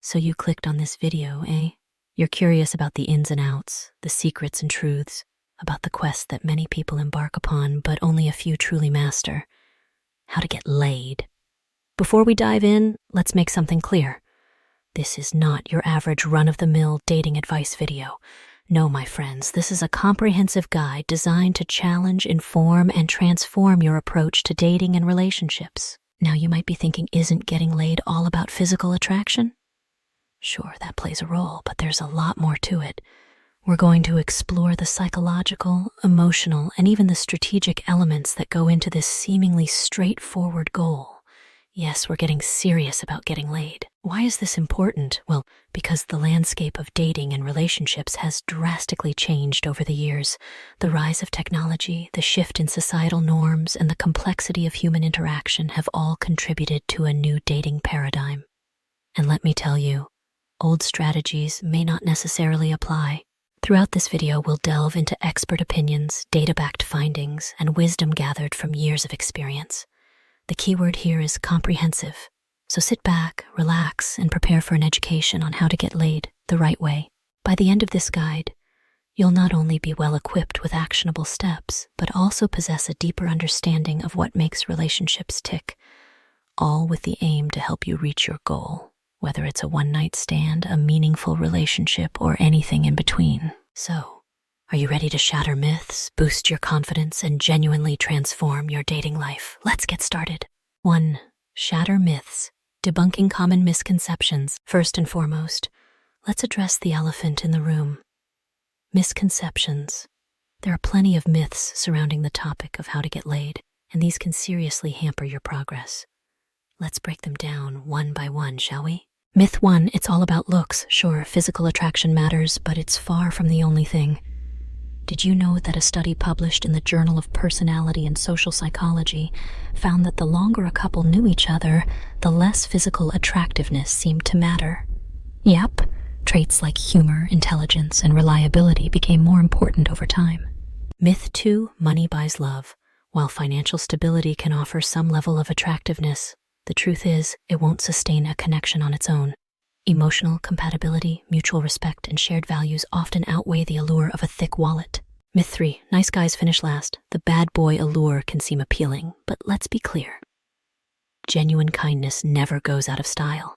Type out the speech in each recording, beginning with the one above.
So you clicked on this video, eh? You're curious about the ins and outs, the secrets and truths, about the quest that many people embark upon, but only a few truly master. How to get laid. Before we dive in, let's make something clear. This is not your average run-of-the-mill dating advice video. No, my friends, this is a comprehensive guide designed to challenge, inform, and transform your approach to dating and relationships. Now, you might be thinking, isn't getting laid all about physical attraction? Sure, that plays a role, but there's a lot more to it. We're going to explore the psychological, emotional, and even the strategic elements that go into this seemingly straightforward goal. Yes, we're getting serious about getting laid. Why is this important? Well, because the landscape of dating and relationships has drastically changed over the years. The rise of technology, the shift in societal norms, and the complexity of human interaction have all contributed to a new dating paradigm. And let me tell you, old strategies may not necessarily apply. Throughout this video, we'll delve into expert opinions, data-backed findings, and wisdom gathered from years of experience. The keyword here is comprehensive. So sit back, relax, and prepare for an education on how to get laid the right way. By the end of this guide, you'll not only be well equipped with actionable steps, but also possess a deeper understanding of what makes relationships tick, all with the aim to help you reach your goal, whether it's a one-night stand, a meaningful relationship, or anything in between. So, are you ready to shatter myths, boost your confidence, and genuinely transform your dating life? Let's get started. 1. Shatter myths. Debunking common misconceptions. First and foremost, let's address the elephant in the room. Misconceptions. There are plenty of myths surrounding the topic of how to get laid, and these can seriously hamper your progress. Let's break them down one by one, shall we? Myth 1, it's all about looks. Sure, physical attraction matters, but it's far from the only thing. Did you know that a study published in the Journal of Personality and Social Psychology found that the longer a couple knew each other, the less physical attractiveness seemed to matter? Yep, traits like humor, intelligence, and reliability became more important over time. Myth 2, money buys love. While financial stability can offer some level of attractiveness, the truth is, it won't sustain a connection on its own. Emotional compatibility, mutual respect, and shared values often outweigh the allure of a thick wallet. Myth 3, nice guys finish last. The bad boy allure can seem appealing, but let's be clear. Genuine kindness never goes out of style.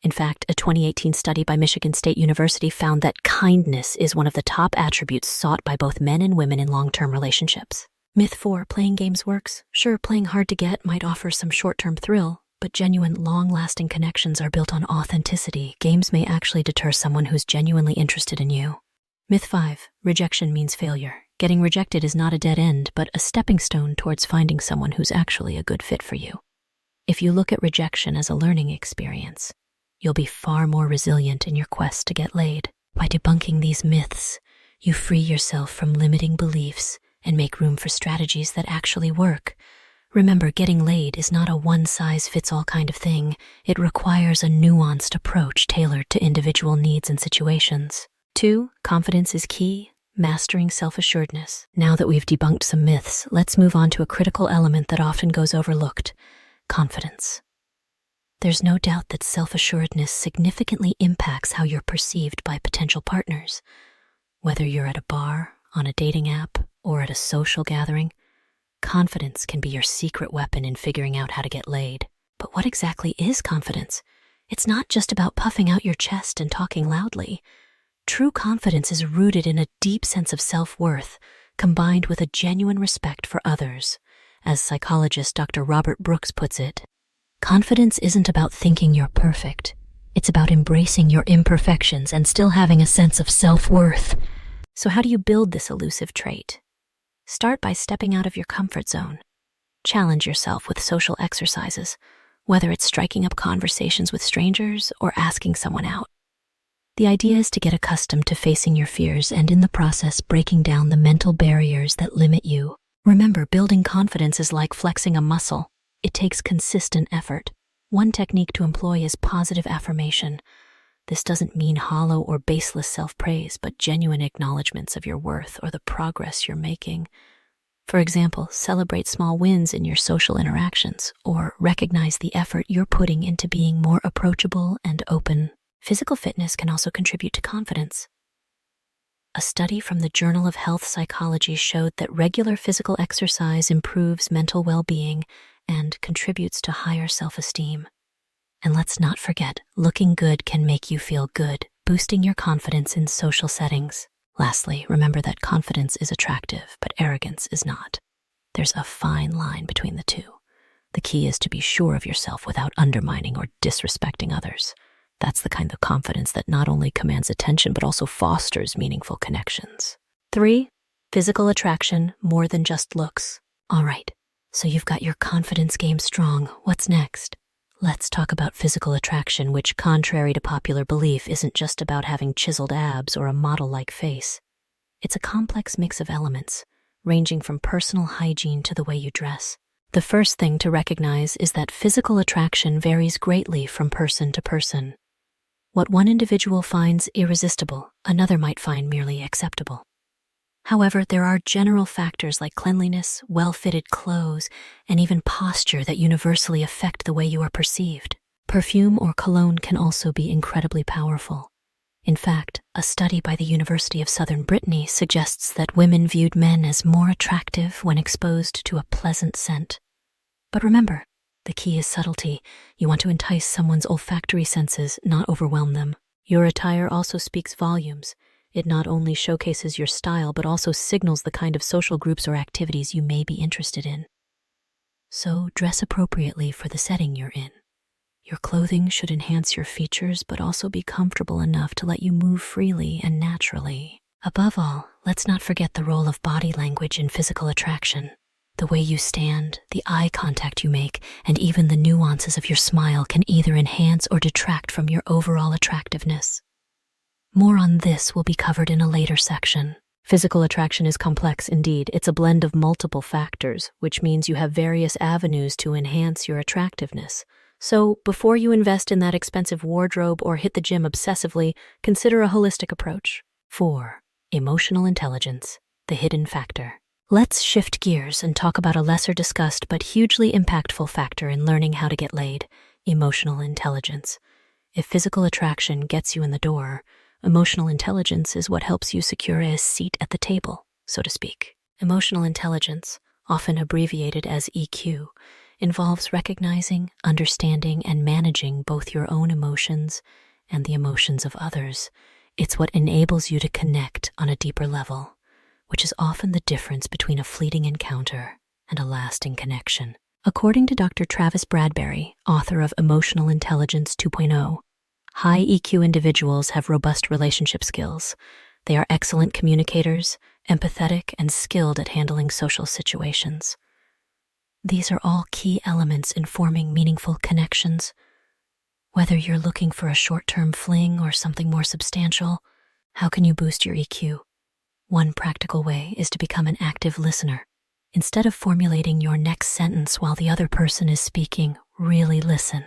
In fact, a 2018 study by Michigan State University found that kindness is one of the top attributes sought by both men and women in long-term relationships. Myth 4, playing games works. Sure, playing hard to get might offer some short-term thrill, but genuine, long-lasting connections are built on authenticity. Games may actually deter someone who's genuinely interested in you. Myth 5, rejection means failure. Getting rejected is not a dead end, but a stepping stone towards finding someone who's actually a good fit for you. If you look at rejection as a learning experience, you'll be far more resilient in your quest to get laid. By debunking these myths, you free yourself from limiting beliefs and make room for strategies that actually work. Remember, getting laid is not a one-size-fits-all kind of thing. It requires a nuanced approach tailored to individual needs and situations. 2, confidence is key, mastering self-assuredness. Now that we've debunked some myths, let's move on to a critical element that often goes overlooked: confidence. There's no doubt that self-assuredness significantly impacts how you're perceived by potential partners. Whether you're at a bar, on a dating app, or at a social gathering, confidence can be your secret weapon in figuring out how to get laid. But what exactly is confidence? It's not just about puffing out your chest and talking loudly. True confidence is rooted in a deep sense of self-worth, combined with a genuine respect for others. As psychologist Dr. Robert Brooks puts it, confidence isn't about thinking you're perfect. It's about embracing your imperfections and still having a sense of self-worth. So how do you build this elusive trait? Start by stepping out of your comfort zone. Challenge yourself with social exercises, whether it's striking up conversations with strangers or asking someone out. The idea is to get accustomed to facing your fears and in the process breaking down the mental barriers that limit you. Remember, building confidence is like flexing a muscle. It takes consistent effort. One technique to employ is positive affirmation. This doesn't mean hollow or baseless self-praise, but genuine acknowledgments of your worth or the progress you're making. For example, celebrate small wins in your social interactions, or recognize the effort you're putting into being more approachable and open. Physical fitness can also contribute to confidence. A study from the Journal of Health Psychology showed that regular physical exercise improves mental well-being and contributes to higher self-esteem. And let's not forget, looking good can make you feel good, boosting your confidence in social settings. Lastly, remember that confidence is attractive, but arrogance is not. There's a fine line between the two. The key is to be sure of yourself without undermining or disrespecting others. That's the kind of confidence that not only commands attention, but also fosters meaningful connections. 3. Physical attraction more than just looks. All right, so you've got your confidence game strong. What's next? Let's talk about physical attraction, which, contrary to popular belief, isn't just about having chiseled abs or a model-like face. It's a complex mix of elements, ranging from personal hygiene to the way you dress. The first thing to recognize is that physical attraction varies greatly from person to person. What one individual finds irresistible, another might find merely acceptable. However, there are general factors like cleanliness, well-fitted clothes, and even posture that universally affect the way you are perceived. Perfume or cologne can also be incredibly powerful. In fact, a study by the University of Southern Brittany suggests that women viewed men as more attractive when exposed to a pleasant scent. But remember, the key is subtlety. You want to entice someone's olfactory senses, not overwhelm them. Your attire also speaks volumes. It not only showcases your style, but also signals the kind of social groups or activities you may be interested in. So dress appropriately for the setting you're in. Your clothing should enhance your features, but also be comfortable enough to let you move freely and naturally. Above all, let's not forget the role of body language in physical attraction. The way you stand, the eye contact you make, and even the nuances of your smile can either enhance or detract from your overall attractiveness. More on this will be covered in a later section. Physical attraction is complex indeed. It's a blend of multiple factors, which means you have various avenues to enhance your attractiveness. So, before you invest in that expensive wardrobe or hit the gym obsessively, consider a holistic approach. 4. Emotional intelligence, the hidden factor. Let's shift gears and talk about a lesser discussed but hugely impactful factor in learning how to get laid: emotional intelligence. If physical attraction gets you in the door, emotional intelligence is what helps you secure a seat at the table, so to speak. Emotional intelligence, often abbreviated as EQ, involves recognizing, understanding, and managing both your own emotions and the emotions of others. It's what enables you to connect on a deeper level, which is often the difference between a fleeting encounter and a lasting connection. According to Dr. Travis Bradberry, author of Emotional Intelligence 2.0, high EQ individuals have robust relationship skills. They are excellent communicators, empathetic, and skilled at handling social situations. These are all key elements in forming meaningful connections. Whether you're looking for a short-term fling or something more substantial, how can you boost your EQ? One practical way is to become an active listener. Instead of formulating your next sentence while the other person is speaking, really listen.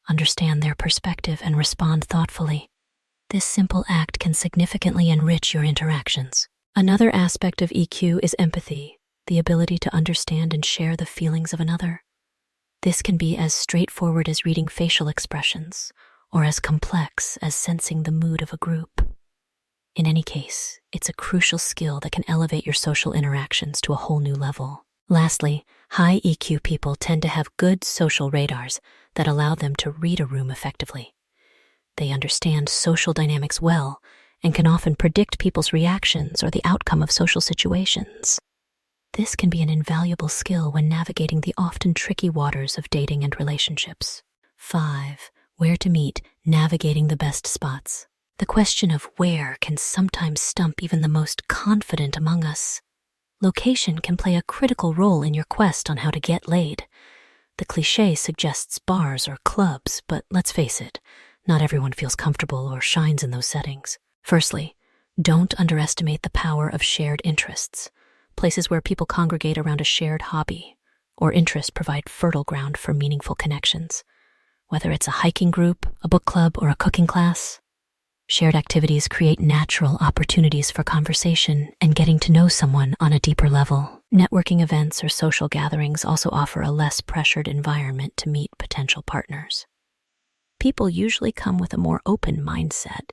Understand their perspective and respond thoughtfully. This simple act can significantly enrich your interactions. Another aspect of EQ is empathy, the ability to understand and share the feelings of another. This can be as straightforward as reading facial expressions, or as complex as sensing the mood of a group. In any case, it's a crucial skill that can elevate your social interactions to a whole new level. Lastly, high EQ people tend to have good social radars that allow them to read a room effectively. They understand social dynamics well and can often predict people's reactions or the outcome of social situations. This can be an invaluable skill when navigating the often tricky waters of dating and relationships. 5. Where to meet, navigating the best spots. The question of where can sometimes stump even the most confident among us. Location can play a critical role in your quest on how to get laid. The cliché suggests bars or clubs, but let's face it, not everyone feels comfortable or shines in those settings. Firstly, don't underestimate the power of shared interests. Places where people congregate around a shared hobby or interest provide fertile ground for meaningful connections. Whether it's a hiking group, a book club, or a cooking class, shared activities create natural opportunities for conversation and getting to know someone on a deeper level. Networking events or social gatherings also offer a less pressured environment to meet potential partners. people usually come with a more open mindset,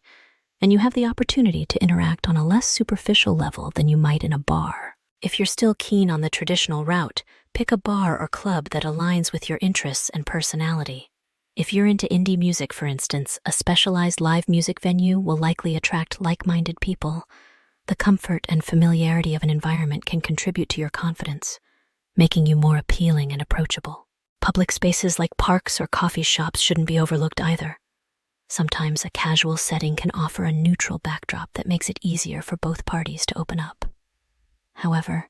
and you have the opportunity to interact on a less superficial level than you might in a bar. If you're still keen on the traditional route, pick a bar or club that aligns with your interests and personality. If you're into indie music, for instance, a specialized live music venue will likely attract like-minded people. The comfort and familiarity of an environment can contribute to your confidence, making you more appealing and approachable. Public spaces like parks or coffee shops shouldn't be overlooked either. Sometimes a casual setting can offer a neutral backdrop that makes it easier for both parties to open up. However,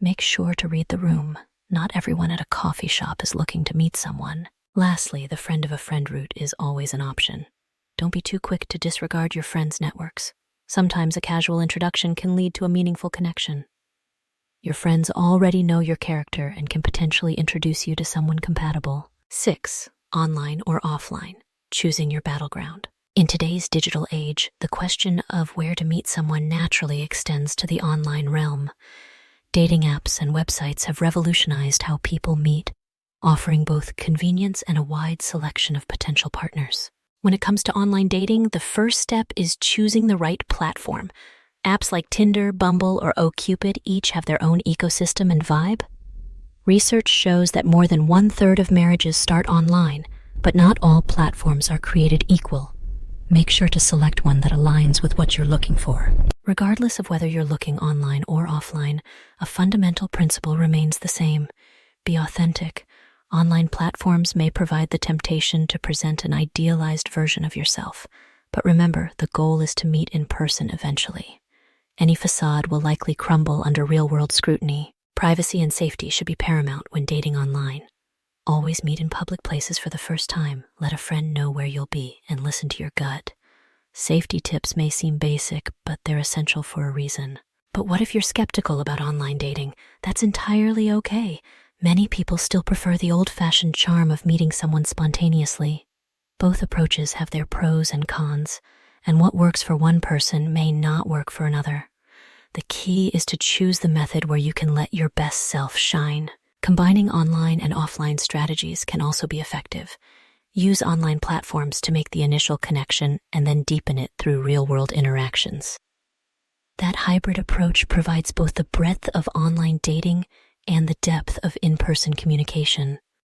make sure to read the room. Not everyone at a coffee shop is looking to meet someone. Lastly, the friend of a friend route is always an option. Don't be too quick to disregard your friends' networks. Sometimes a casual introduction can lead to a meaningful connection. Your friends already know your character and can potentially introduce you to someone compatible. 6. Online or offline. Choosing your battleground. In today's digital age, the question of where to meet someone naturally extends to the online realm. Dating apps and websites have revolutionized how people meet, offering both convenience and a wide selection of potential partners. When it comes to online dating, the first step is choosing the right platform. Apps like Tinder, Bumble, or OkCupid each have their own ecosystem and vibe. Research shows that more than 1/3 of marriages start online, but not all platforms are created equal. Make sure to select one that aligns with what you're looking for. Regardless of whether you're looking online or offline, a fundamental principle remains the same. Be authentic. Online platforms may provide the temptation to present an idealized version of yourself, but remember, the goal is to meet in person eventually. Any facade will likely crumble under real-world scrutiny. Privacy and safety should be paramount when dating online. Always meet in public places for the first time. Let a friend know where you'll be and listen to your gut. Safety tips may seem basic, but they're essential for a reason. But what if you're skeptical about online dating? That's entirely okay. Many people still prefer the old-fashioned charm of meeting someone spontaneously. Both approaches have their pros and cons, and what works for one person may not work for another. The key is to choose the method where you can let your best self shine. Combining online and offline strategies can also be effective. Use online platforms to make the initial connection and then deepen it through real-world interactions. That hybrid approach provides both the breadth of online dating and the depth of in-person communication.